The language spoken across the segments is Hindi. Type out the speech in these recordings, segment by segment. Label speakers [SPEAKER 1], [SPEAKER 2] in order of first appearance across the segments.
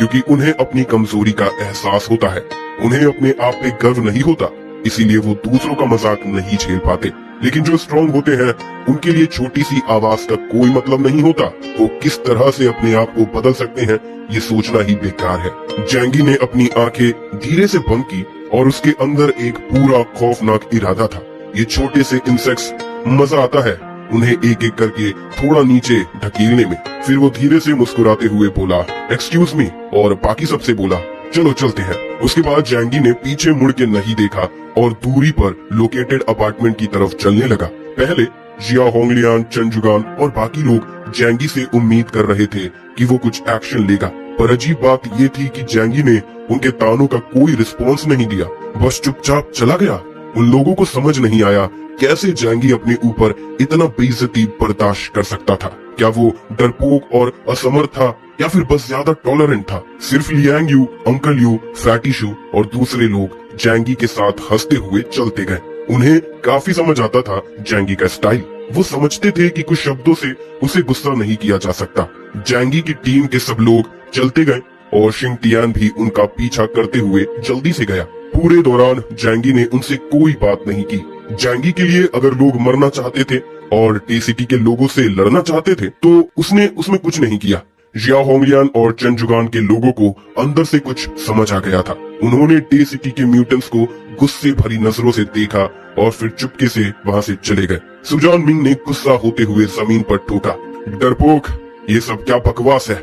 [SPEAKER 1] क्योंकि उन्हें अपनी कमजोरी का एहसास होता है। उन्हें अपने आप पे गर्व नहीं होता, इसीलिए वो दूसरों का मजाक नहीं झेल पाते। लेकिन जो स्ट्रॉन्ग होते हैं उनके लिए छोटी सी आवाज का कोई मतलब नहीं होता। वो किस तरह से अपने आप को बदल सकते हैं ये सोचना ही बेकार है। जैंगी ने अपनी आंखें धीरे से बंद की और उसके अंदर एक पूरा खौफनाक इरादा था। ये छोटे से इंसेक्ट्स, मजा आता है उन्हें एक एक करके थोड़ा नीचे ढकेलने में। फिर वो धीरे से मुस्कुराते हुए बोला, एक्सक्यूज मी, और बाकी सबसे बोला, चलो चलते हैं। उसके बाद जैंगी ने पीछे मुड़ के नहीं देखा और दूरी पर लोकेटेड अपार्टमेंट की तरफ चलने लगा। पहले जिया होंगलियान, चेन जुगान और बाकी लोग जैंगी से उम्मीद कर रहे थे कि वो कुछ एक्शन लेगा, पर अजीब बात ये थी कि जैंगी ने उनके तानों का कोई रिस्पॉन्स नहीं दिया, बस चुपचाप चला गया। उन लोगों को समझ नहीं आया कैसे जैंगी अपने ऊपर इतना बेइज्जती बर्दाश्त कर सकता था। क्या वो डरपोक और असमर्थ था या फिर बस ज्यादा टॉलरेंट था। सिर्फ Liang Yu, uncle Yu, Fatty Shu और दूसरे लोग जैंगी के साथ हंसते हुए चलते गए। उन्हें काफी समझ आता था जैंगी का स्टाइल। वो समझते थे कि कुछ शब्दों से उसे गुस्सा नहीं किया जा सकता। जैंगी की टीम के सब लोग चलते गए और शिंग टियान भी उनका पीछा करते हुए जल्दी से गया। पूरे दौरान जैंगी ने उनसे कोई बात नहीं की। जैंगी के लिए अगर लोग मरना चाहते थे और टी सिटी के लोगों से लड़ना चाहते थे तो उसने उसमें कुछ नहीं किया। जिया होंगलियान और चेन जुगान के लोगों को अंदर से कुछ समझ आ गया था। उन्होंने टी सिटी के म्यूटेंट्स को गुस्से भरी नजरों से देखा और फिर चुपके से वहां से चले गए। सुजान मिंग ने गुस्सा होते हुए जमीन पर ठोका, डरपोक, ये सब क्या बकवास है।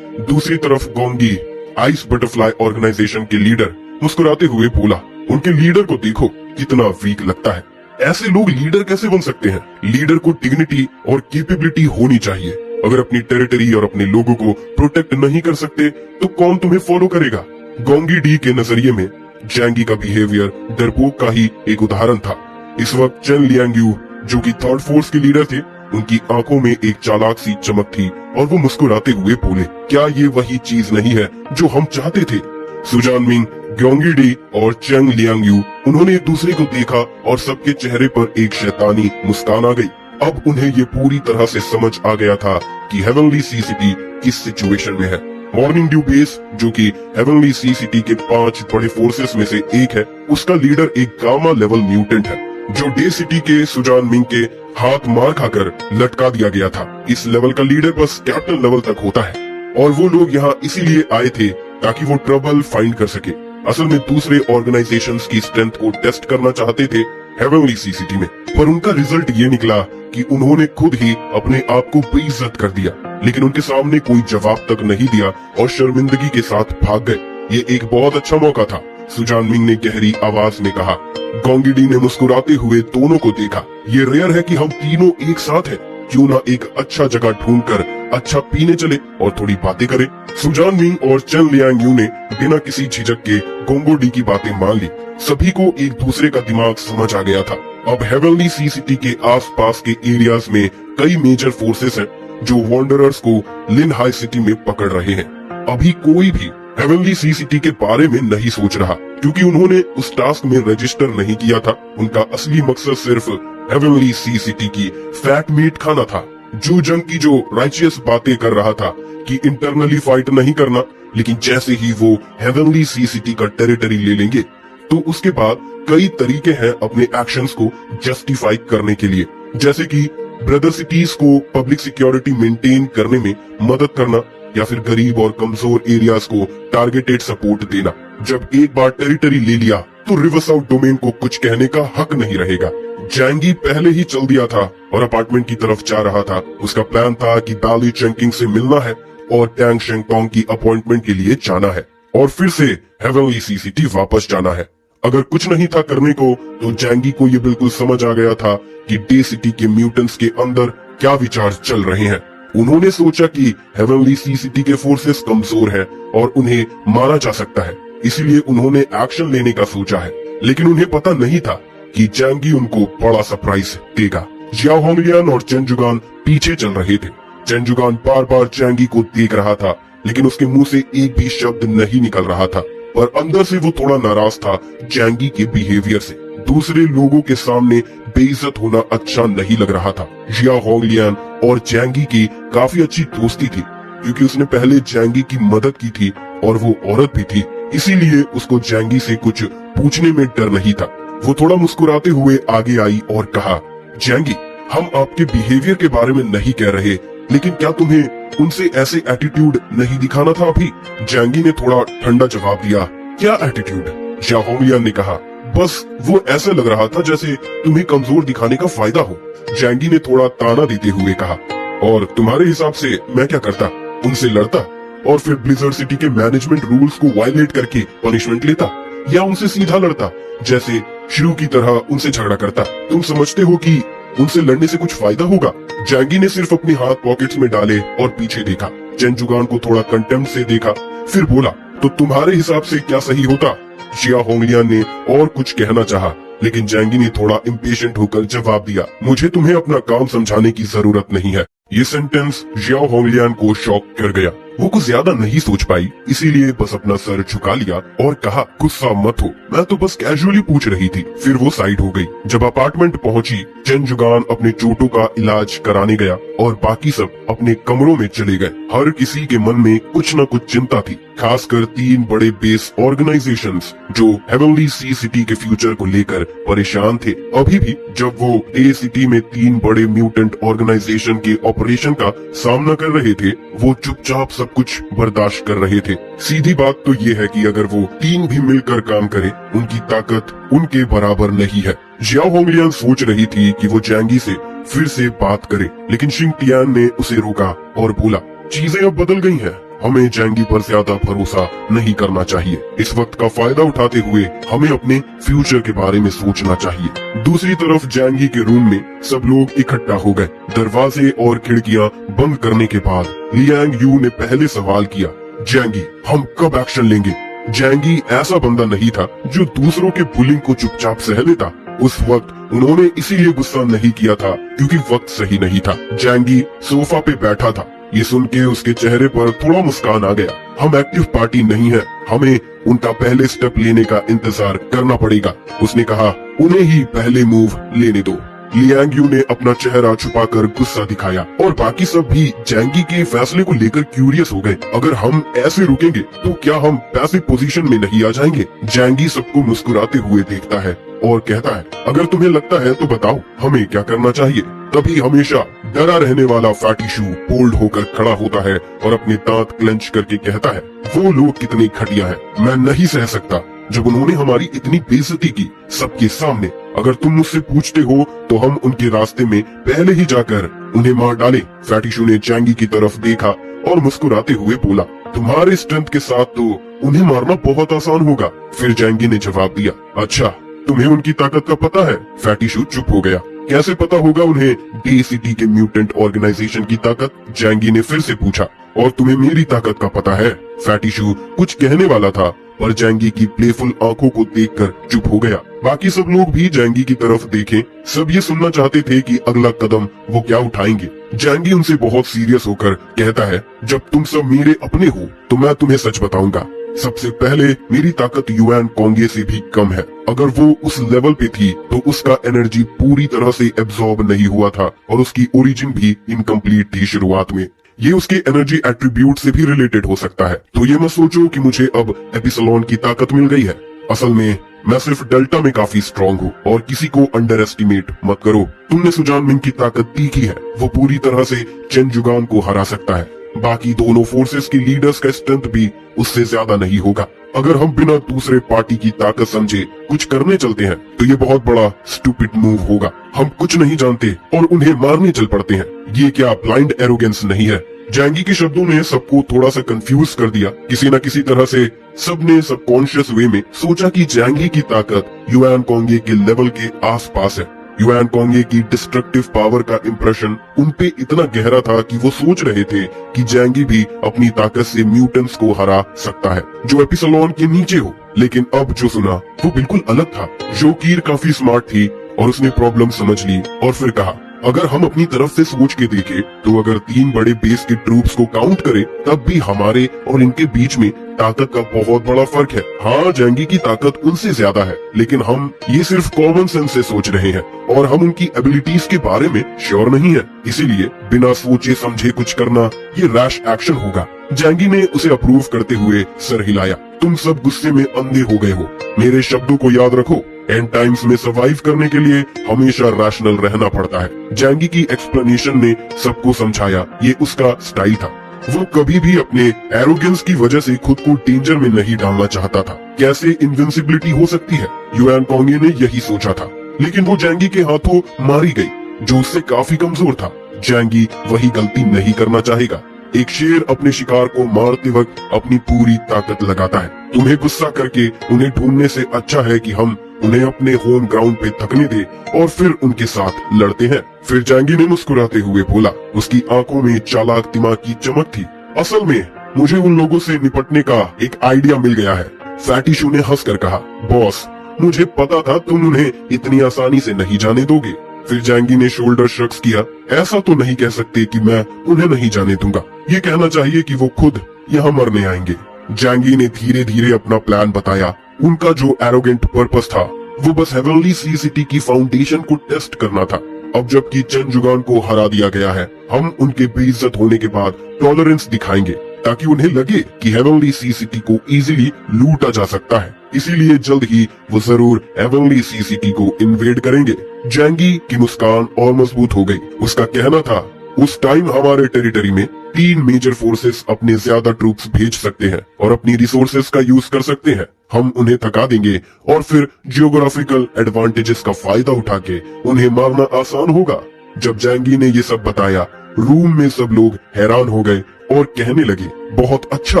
[SPEAKER 1] दूसरी तरफ गोंगी, आइस बटरफ्लाई ऑर्गेनाइजेशन के लीडर, मुस्कुराते हुए बोला, उनके लीडर को देखो कितना वीक लगता है। ऐसे लोग लीडर कैसे बन सकते हैं। लीडर को डिग्निटी और कैपेबिलिटी होनी चाहिए। अगर अपनी टेरिटरी और अपने लोगों को प्रोटेक्ट नहीं कर सकते तो कौन तुम्हें फॉलो करेगा। गोंगी डी के नजरिए में जैंगी का बिहेवियर डरपोक का ही एक उदाहरण था। इस वक्त चेन लियांग यू, जो कि थर्ड फोर्स के लीडर थे, उनकी आंखों में एक चालाक सी चमक थी और वो मुस्कुराते हुए बोले, क्या ये वही चीज नहीं है जो हम चाहते थे। सुजान मिंग, गोंगी डी और चेंग लियांग यू, उन्होंने एक दूसरे को देखा और सबके चेहरे पर एक शैतानी मुस्कान आ गई। अब उन्हें ये पूरी तरह से समझ आ गया था कि हेवनली सी सिटी किस सिचुएशन में है। मॉर्निंग ड्यू बेस, जो कि हेवनली सी सिटी के 5 बड़े फोर्सेस में से एक है, उसका लीडर एक गामा लेवल म्यूटेंट है जो डे सिटी के सुजान मिंग के हाथ मार खाकर लटका दिया गया था। इस लेवल का लीडर बस कैप्टन लेवल तक होता है और वो लोग यहाँ इसीलिए आए थे ताकि वो ट्रबल फाइंड कर सके। असल में दूसरे ऑर्गेनाइजेशंस की स्ट्रेंथ को टेस्ट करना चाहते थे हेवनली सी सिटी में, पर उनका रिजल्ट ये निकला कि उन्होंने खुद ही अपने आप को बेइज्जत कर दिया। लेकिन उनके सामने कोई जवाब तक नहीं दिया और शर्मिंदगी के साथ भाग गए। ये एक बहुत अच्छा मौका था, सुजान मिंग ने गहरी आवाज में कहा। गोंगी डी ने मुस्कुराते हुए दोनों को देखा। ये रेयर है कि हम तीनों एक साथ हैं। क्यों ना एक अच्छा जगह ढूंढकर अच्छा पीने चले और थोड़ी बातें करें। सुजान मिंग और चेन लियांग यू ने बिना किसी झिझक के गोंगो डी की बातें मान ली। सभी को एक दूसरे का दिमाग समझ आ गया था। अब हेवनली सी सिटी के आसपास के एरियाज में कई मेजर फोर्सेस हैं जो वॉन्डरर्स को लिन हाई सिटी में पकड़ रहे हैं। अभी कोई भी हेवनली सी सिटी के बारे में नहीं सोच रहा क्योंकि उन्होंने उस टास्क में रजिस्टर नहीं किया था। उनका असली मकसद सिर्फ हेवनली सी सिटी की फैट मीट खाना था। जू जंग की जो राइचियस बातें कर रहा था कि इंटरनली फाइट नहीं करना, लेकिन जैसे ही वो हेवनली सी सिटी का टेरिटरी ले लेंगे तो उसके बाद कई तरीके हैं अपने एक्शंस को जस्टिफाई करने के लिए, जैसे कि ब्रदर सिटीज को पब्लिक सिक्योरिटी मेंटेन करने में मदद करना या फिर गरीब और कमजोर एरियाज को टारगेटेड सपोर्ट देना। जब एक बार टेरिटरी ले लिया तो रिवर्स आउट डोमेन को कुछ कहने का हक नहीं रहेगा। जैंगी पहले ही चल दिया था और अपार्टमेंट की तरफ जा रहा था। उसका प्लान था कि बाली चेंकिंग से मिलना है और टैंग शेंगटोंग की अपॉइंटमेंट के लिए जाना है और फिर से हेवनली सी सिटी वापस जाना है। अगर कुछ नहीं था करने को तो जैंगी को ये बिल्कुल समझ आ गया था कि डे सिटी के म्यूटेंट्स के अंदर क्या विचार चल रहे हैं। उन्होंने सोचा कि हेवनली सी सिटी के फोर्सेस कमजोर हैं और उन्हें मारा जा सकता है, इसीलिए उन्होंने एक्शन लेने का सोचा है। लेकिन उन्हें पता नहीं था कि जैंगी उनको बड़ा सरप्राइज देगा। जिया होंगलियान और चेन जुगान पीछे चल रहे थे। चेन जुगान बार बार जैंगी को देख रहा था लेकिन उसके मुंह से एक भी शब्द नहीं निकल रहा था, पर अंदर से वो थोड़ा नाराज था जैंगी के बिहेवियर से। दूसरे लोगों के सामने बेइज्जत होना अच्छा नहीं लग रहा था। जिया होंगलियान और जैंगी की काफी अच्छी दोस्ती थी क्योंकि उसने पहले जैंगी की मदद की थी और वो औरत भी थी, इसीलिए उसको जैंगी से कुछ पूछने में डर नहीं था। वो थोड़ा मुस्कुराते हुए आगे आई और कहा, जैंगी, हम आपके बिहेवियर के बारे में नहीं कह रहे, लेकिन क्या तुम्हें उनसे ऐसे एटीट्यूड नहीं दिखाना था अभी? जैंगी ने थोड़ा ठंडा जवाब दिया, क्या एटीट्यूड? जिया होंगलियान ने कहा, बस वो ऐसा लग रहा था जैसे तुम्हें कमजोर दिखाने का फायदा हो। जैंगी ने थोड़ा ताना देते हुए कहा, और तुम्हारे हिसाब से मैं क्या करता? उनसे लड़ता और फिर ब्लिजर्ड सिटी के मैनेजमेंट रूल्स को वायलेट करके पनिशमेंट लेता, या उनसे सीधा लड़ता जैसे शुरू की तरह उनसे झगड़ा करता? तुम समझते हो कि उनसे लड़ने से कुछ फायदा होगा? जैंगी ने सिर्फ अपने हाथ पॉकेट्स में डाले और पीछे देखा। चेन जुगान को थोड़ा कंटेम्प्ट से देखा, फिर बोला, तो तुम्हारे हिसाब से क्या सही होता? जिया होंगलियान ने और कुछ कहना चाहा, लेकिन जैंगी ने थोड़ा इम्पेशेंट होकर जवाब दिया, मुझे तुम्हें अपना काम समझाने की जरूरत नहीं है। ये सेंटेंस जिया होंगलियान को शॉक कर गया। वो कुछ ज्यादा नहीं सोच पाई, इसीलिए बस अपना सर झुका लिया और कहा, गुस्सा मत हो, मैं तो बस कैजुअली पूछ रही थी। फिर वो साइड हो गई। जब अपार्टमेंट पहुंची, चेन जुगान अपने चोटों का इलाज कराने गया और बाकी सब अपने कमरों में चले गए। हर किसी के मन में कुछ न कुछ चिंता थी, खासकर 3 बड़े बेस ऑर्गेनाइजेशंस जो हेवनली सी सिटी के फ्यूचर को लेकर परेशान थे। अभी भी जब वो डे सिटी में 3 बड़े म्यूटेंट ऑर्गेनाइजेशन के ऑपरेशन का सामना कर रहे थे, वो चुपचाप सब कुछ बर्दाश्त कर रहे थे। सीधी बात तो ये है कि अगर वो 3 भी मिलकर काम करे, उनकी ताकत उनके बराबर नहीं है। जिया होंगलियान सोच रही थी कि वो जैंगी से फिर से बात करे, लेकिन शिंग टियान ने उसे रोका और बोला, चीजें अब बदल गई हैं, हमें जैंगी पर ज्यादा भरोसा नहीं करना चाहिए। इस वक्त का फायदा उठाते हुए हमें अपने फ्यूचर के बारे में सोचना चाहिए। दूसरी तरफ जैंगी के रूम में सब लोग इकट्ठा हो गए। दरवाजे और खिड़कियां बंद करने के बाद लियांग यू ने पहले सवाल किया, जैंगी, हम कब एक्शन लेंगे? जैंगी ऐसा बंदा नहीं था जो दूसरों के बुलिंग को चुपचाप सह लेता। उस वक्त उन्होंने इसीलिए गुस्सा नहीं किया था क्योंकि वक्त सही नहीं था। जैंगी सोफा पे बैठा था। ये सुन के उसके चेहरे पर थोड़ा मुस्कान आ गया। हम एक्टिव पार्टी नहीं है, हमें उनका पहले स्टेप लेने का इंतजार करना पड़ेगा। उसने कहा, उन्हें ही पहले मूव लेने दो। लियांग यू ने अपना चेहरा छुपाकर गुस्सा दिखाया और बाकी सब भी जैंगी के फैसले को लेकर क्यूरियस हो गए। अगर हम ऐसे रुकेंगे तो क्या हम पैसिव पोजीशन में नहीं आ जाएंगे? जैंगी सबको मुस्कुराते हुए देखता है और कहता है, अगर तुम्हें लगता है तो बताओ हमें क्या करना चाहिए। तभी हमेशा डरा रहने वाला फैटी शू बोल्ड होकर खड़ा होता है और अपने दांत क्लेंच करके कहता है, वो लोग कितने घटिया है, मैं नहीं सह सकता जब उन्होंने हमारी इतनी बेइज्जती की सबके सामने। अगर तुम मुझसे पूछते हो तो हम उनके रास्ते में पहले ही जाकर उन्हें मार डाले। फैटी शू ने जैंगी की तरफ देखा और मुस्कुराते हुए बोला, तुम्हारे स्ट्रेंथ के साथ तो उन्हें मारना बहुत आसान होगा। फिर जैंगी ने जवाब दिया, अच्छा तुम्हें उनकी ताकत का पता है? फैटी शू चुप हो गया। कैसे पता होगा उन्हें डे सिटी के म्यूटेंट ऑर्गेनाइजेशन की ताकत? जैंगी ने फिर से पूछा, और तुम्हें मेरी ताकत का पता है? फैटी शू कुछ कहने वाला था पर जैंगी की प्लेफुल आंखों को देखकर चुप हो गया। बाकी सब लोग भी जैंगी की तरफ देखें। सब ये सुनना चाहते थे कि अगला कदम वो क्या उठाएंगे। जैंगी उनसे बहुत सीरियस होकर कहता है, जब तुम सब मेरे अपने हो तो मैं तुम्हें सच बताऊंगा। सबसे पहले मेरी ताकत युआन कोंगे से भी कम है। अगर वो उस लेवल पे थी तो उसका एनर्जी पूरी तरह से एब्जॉर्ब नहीं हुआ था और उसकी ओरिजिन भी इनकम्प्लीट थी शुरुआत में। ये उसके एनर्जी एट्रीब्यूट से भी रिलेटेड हो सकता है। तो ये मत सोचो कि मुझे अब एपिसलोन की ताकत मिल गई है। असल में मैं सिर्फ डेल्टा में काफी स्ट्रॉन्ग हूँ और किसी को अंडर एस्टिमेट मत करो। तुमने सुजान मिंग की ताकत देखी है, वो पूरी तरह से चेन जुगान को हरा सकता है। बाकी दोनों फोर्सेस के लीडर्स का स्ट्रेंथ भी उससे ज्यादा नहीं होगा। अगर हम बिना दूसरे पार्टी की ताकत समझे कुछ करने चलते हैं तो ये बहुत बड़ा स्टूपिड मूव होगा। हम कुछ नहीं जानते और उन्हें मारने चल पड़ते हैं। ये क्या ब्लाइंड एरोगेंस नहीं है? जैंगी के शब्दों ने सबको थोड़ा सा कंफ्यूज कर दिया। किसी न किसी तरह से सबने सबकॉन्शियस वे में सोचा कि जैंगी की ताकत युआन कोंगे के लेवल के आसपास है। युआन कोंगे की डिस्ट्रक्टिव पावर का इम्प्रेशन उनपे इतना गहरा था कि वो सोच रहे थे कि जैंगी भी अपनी ताकत से म्यूटेंट्स को हरा सकता है जो एपिसलोन के नीचे हो। लेकिन अब जो सुना वो बिल्कुल अलग था। जोकीर काफी स्मार्ट थी और उसने प्रॉब्लम समझ ली और फिर कहा, अगर हम अपनी तरफ से सोच के देखें तो अगर 3 बड़े बेस के ट्रूप्स को काउंट करें तब भी हमारे और इनके बीच में ताकत का बहुत बड़ा फर्क है। हाँ, जैंगी की ताकत उनसे ज्यादा है, लेकिन हम ये सिर्फ कॉमन सेंस से सोच रहे हैं और हम उनकी एबिलिटीज के बारे में श्योर नहीं है। इसीलिए बिना सोचे समझे कुछ करना ये रैश एक्शन होगा। जैंगी ने उसे अप्रूव करते हुए सर हिलाया। तुम सब गुस्से में अंधे हो गए हो, मेरे शब्दों को याद रखो। एंड टाइम्स में सर्वाइव करने के लिए हमेशा रैशनल रहना पड़ता है। जैंगी की एक्सप्लेनेशन ने सबको समझाया, ये उसका स्टाइल था। वो कभी भी अपने एरोगेंस की वजह से खुद को डेंजर में नहीं डालना चाहता था। कैसे इनविंसिबिलिटी हो सकती है, युआन कोंगे ने यही सोचा था, लेकिन वो जैंगी के हाथों मारी गई, जो उससे काफी कमजोर था। जैंगी वही गलती नहीं करना चाहेगा। एक शेर अपने शिकार को मारते वक्त अपनी पूरी ताकत लगाता है। तुम्हें गुस्सा करके उन्हें ढूंढने से अच्छा है कि हम उन्हें अपने होम ग्राउंड पे थकने दे और फिर उनके साथ लड़ते हैं। फिर जैंगी ने मुस्कुराते हुए बोला, उसकी आंखों में चालाक दिमाग की चमक थी। असल में मुझे उन लोगों से निपटने का एक आइडिया मिल गया है। फैटी शू ने हंसकर कहा, बॉस मुझे पता था तुम उन्हें इतनी आसानी से नहीं जाने दोगे। फिर जैंगी ने शोल्डर श्रग्स किया, ऐसा तो नहीं कह सकते कि मैं उन्हें नहीं जाने दूंगा, ये कहना चाहिए कि वो खुद यहाँ मरने आएंगे। जैंगी ने धीरे धीरे अपना प्लान बताया। उनका जो एरोगेंट पर्पस था वो बस हेवनली सी सिटी की फाउंडेशन को टेस्ट करना था। अब जबकि चेन जुगान को हरा दिया गया है, हम उनके बेइज्जत होने के बाद टॉलरेंस दिखाएंगे ताकि उन्हें लगे कि हेवनली सी सिटी को इजीली लूटा जा सकता है। इसीलिए जल्द ही वो जरूर हेवनली सी सिटी को इन्वेड करेंगे। जैंगी की मुस्कान और मजबूत हो गई। उसका कहना था, उस टाइम हमारे टेरिटरी में 3 मेजर फोर्सेस अपने ज्यादा ट्रूप्स भेज सकते हैं और अपनी रिसोर्सेस का यूज कर सकते हैं। हम उन्हें थका देंगे और फिर जियोग्राफिकल एडवांटेजेस का फायदा उठा के उन्हें मारना आसान होगा। जब जैंगी ने ये सब बताया, रूम में सब लोग हैरान हो गए और कहने लगे, बहुत अच्छा,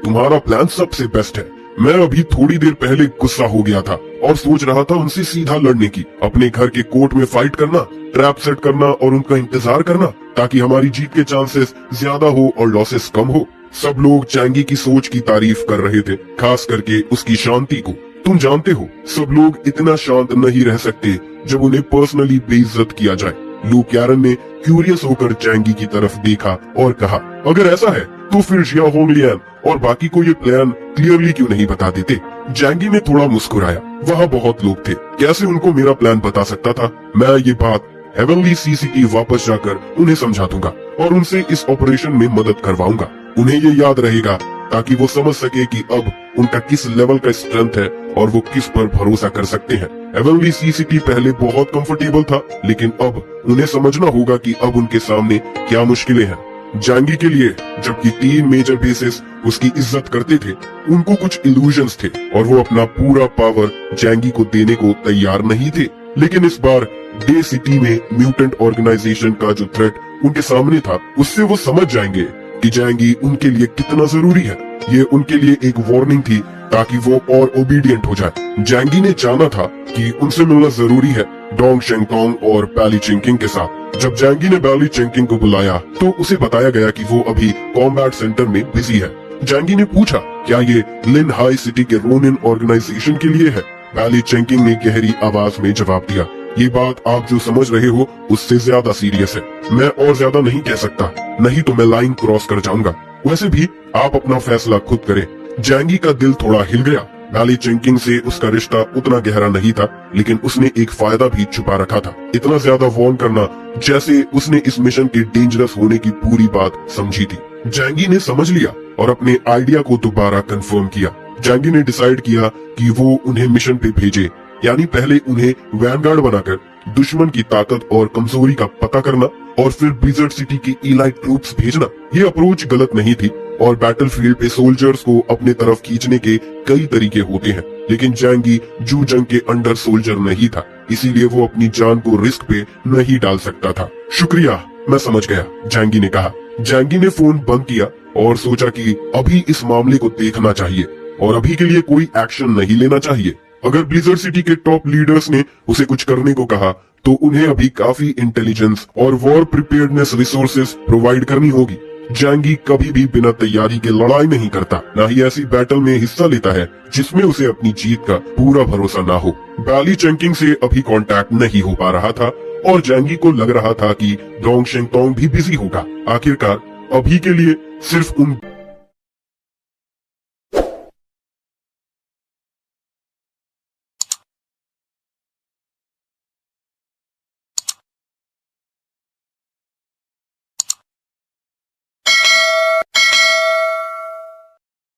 [SPEAKER 1] तुम्हारा प्लान सबसे बेस्ट है। मैं अभी थोड़ी देर पहले गुस्सा हो गया था और सोच रहा था उनसे सीधा लड़ने की, अपने घर के कोर्ट में फाइट करना, ट्रैप सेट करना और उनका इंतजार करना ताकि हमारी जीत के चांसेस ज्यादा हो और लॉसेस कम हो। सब लोग जैंगी की सोच की तारीफ कर रहे थे, खास करके उसकी शांति को। तुम जानते हो, सब लोग इतना शांत नहीं रह सकते जब उन्हें पर्सनली बेइज्जत किया जाए। लू क्यारन ने क्यूरियस होकर जैंगी की तरफ देखा और कहा, अगर ऐसा है तो फिर जिया होंगलियन और बाकी को ये प्लान क्लियरली क्यों नहीं बता देते। जैंगी ने थोड़ा मुस्कुराया, वहाँ बहुत लोग थे, कैसे उनको मेरा प्लान बता सकता था। मैं ये बात हेवनली सी सिटी वापस जाकर उन्हें समझा दूंगा और उनसे इस ऑपरेशन में मदद करवाऊंगा। उन्हें ये याद रहेगा ताकि वो समझ सके कि अब उनका किस लेवल का स्ट्रेंथ है और वो किस पर भरोसा कर सकते हैं। हेवनली सी सिटी पहले बहुत कंफर्टेबल था, लेकिन अब उन्हें समझना होगा कि अब उनके सामने क्या मुश्किलें हैं। जैंगी के लिए जबकि 3 मेजर बेसिस उसकी इज्जत करते थे, उनको कुछ इल्यूजन्स थे और वो अपना पूरा पावर जैंगी को देने को तैयार नहीं थे। लेकिन इस बार डे सिटी में म्यूटेंट ऑर्गेनाइजेशन का जो थ्रेट उनके सामने था, उससे वो समझ जाएंगे कि जैंगी उनके लिए कितना जरूरी है। ये उनके लिए एक वार्निंग थी ताकि वो और ओबीडियंट हो जाए। जैंगी ने जाना था कि उनसे मिलना जरूरी है डोंग शेंगटोंग और बैली चिंकिंग के साथ। जब जैंगी ने बैली चिंकिंग को बुलाया तो उसे बताया गया कि वो अभी कॉम्बैट सेंटर में बिजी है। जैंगी ने पूछा, क्या ये लिन हाई सिटी के रोनिन ऑर्गेनाइजेशन के लिए है? बैली चिंकिंग ने गहरी आवाज में जवाब दिया, ये बात आप जो समझ रहे हो उससे ज्यादा सीरियस है। मैं और ज्यादा नहीं कह सकता, नहीं तो मैं लाइन क्रॉस कर जाऊंगा। वैसे भी आप अपना फैसला खुद करें। जैंगी का दिल थोड़ा हिल गया। बैली चिंकिंग से उसका रिश्ता उतना गहरा नहीं था, लेकिन उसने एक फायदा भी छुपा रखा था, इतना ज्यादा वार्न करना, जैसे उसने इस मिशन के डेंजरस होने की पूरी बात समझी थी। जैंगी ने समझ लिया और अपने आइडिया को दोबारा कंफर्म किया। जैंगी ने डिसाइड किया कि वो उन्हें मिशन पे भेजे, यानी पहले उन्हें वैनगार्ड बनाकर दुश्मन की ताकत और कमजोरी का पता करना और फिर ब्लिज़र्ड सिटी की इलाइट ट्रूप्स भेजना। ये अप्रोच गलत नहीं थी और बैटलफील्ड पे सोल्जर्स को अपने तरफ खींचने के कई तरीके होते हैं, लेकिन जैंगी जू जंग के अंडर सोल्जर नहीं था, इसीलिए वो अपनी जान को रिस्क पे नहीं डाल सकता था। शुक्रिया, मैं समझ गया, जैंगी ने कहा। जैंगी ने फोन बंद किया और सोचा कि अभी इस मामले को देखना चाहिए और अभी के लिए कोई एक्शन नहीं लेना चाहिए। अगर ब्लिज़र्ड सिटी के टॉप लीडर्स ने उसे कुछ करने को कहा तो उन्हें अभी काफी इंटेलिजेंस और वॉर प्रिपेयर्डनेस रिसोर्सेज प्रोवाइड करनी होगी। जैंगी कभी भी बिना तैयारी के लड़ाई नहीं करता, न ही ऐसी बैटल में हिस्सा लेता है जिसमें उसे अपनी जीत का पूरा भरोसा ना हो। बैली चिंकिंग से अभी कांटेक्ट नहीं हो पा रहा था और जैंगी को लग रहा था कि डोंग शेंगटोंग भी बिजी होगा। आखिरकार अभी के लिए सिर्फ उन